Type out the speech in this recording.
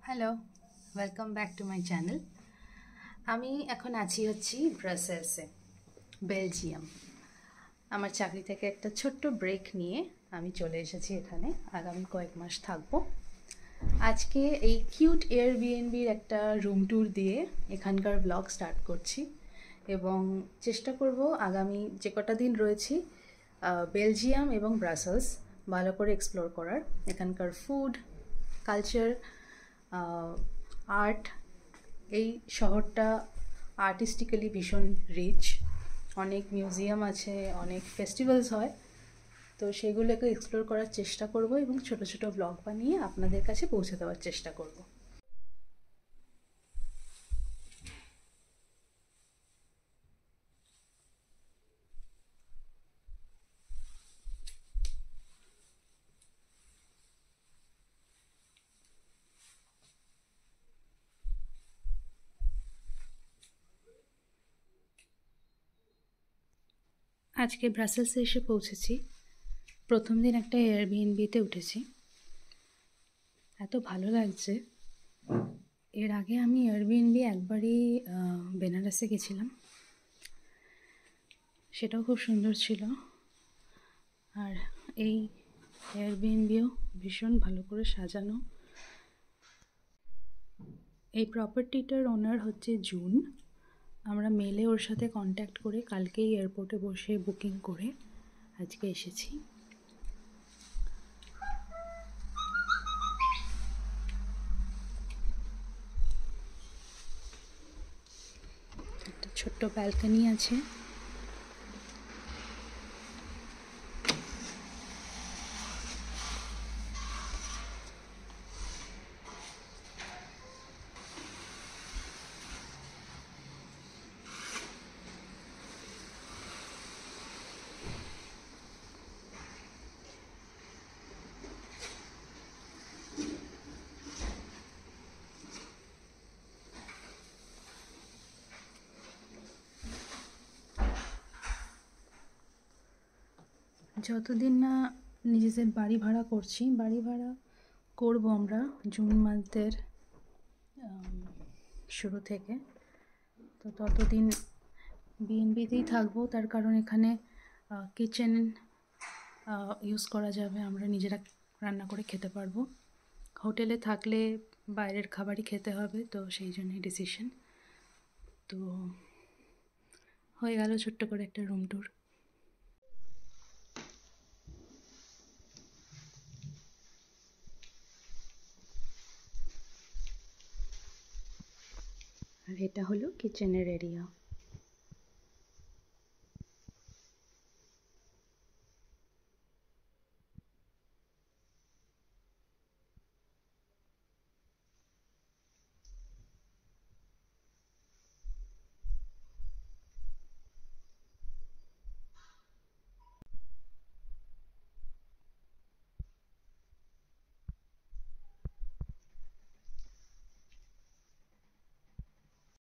Hello, welcome back to my channel. আমি এখন আছি ব্রাসেলসে, বেলজিয়াম। আমার চাকরি থেকে একটা ছোট্ট ব্রেক নিয়ে আমি চলে এসেছি এখানে। আগামী কয়েক মাস থাকবো। আজকে এই কিউট এয়ারবিএনবির একটা রুম ট্যুর দিয়ে এখানকার ব্লগ স্টার্ট করছি এবং চেষ্টা করব আগামী যে কটা দিন রয়েছি বেলজিয়াম এবং ব্রাসেলস ভালো করে এক্সপ্লোর করার। এখানকার ফুড, কালচার, আর্ট। এই শহরটা আর্টিস্টিক্যালি ভীষণ রিচ। অনেক মিউজিয়াম আছে, অনেক ফেস্টিভ্যালস হয়। তো সেগুলোকে এক্সপ্লোর করার চেষ্টা করব এবং ছোট ছোট ব্লগ বানিয়ে আপনাদের কাছে পৌঁছে দেওয়ার চেষ্টা করব। আজকে ব্রাসেলসে এসে পৌঁছেছি। প্রথম দিন একটা এয়ারবিএনবিতে উঠেছি। এত ভালো লাগছে। এর আগে আমি এয়ারবিএনবি একবারই বেনারসে গেছিলাম, সেটাও খুব সুন্দর ছিল। আর এই এয়ারবিএনবিও ভীষণ ভালো করে সাজানো। এই প্রপার্টিটার ওনার হচ্ছে জুন। আমরা মেলে ওর সাথে কন্ট্যাক্ট করে কালকেই এয়ারপোর্টে বসে বুকিং করে আজকে এসেছি। একটা ছোট্ট ব্যালকনি আছে। যতদিন না নিজেদের বাড়ি ভাড়া করব আমরা জুন মান্থের শুরু থেকে। তো ততদিন বিএনবিতেই থাকবো, তার কারণ এখানে কিচেন ইউজ করা যাবে, আমরা নিজেরা রান্না করে খেতে পারবো। হোটেলে থাকলে বাইরের খাবারই খেতে হবে, তো সেই জন্যই ডিসিশন। তো হয়ে গেল ছোট্ট করে একটা রুম ট্যুর। আর এটা হলো কিচেনের এরিয়া।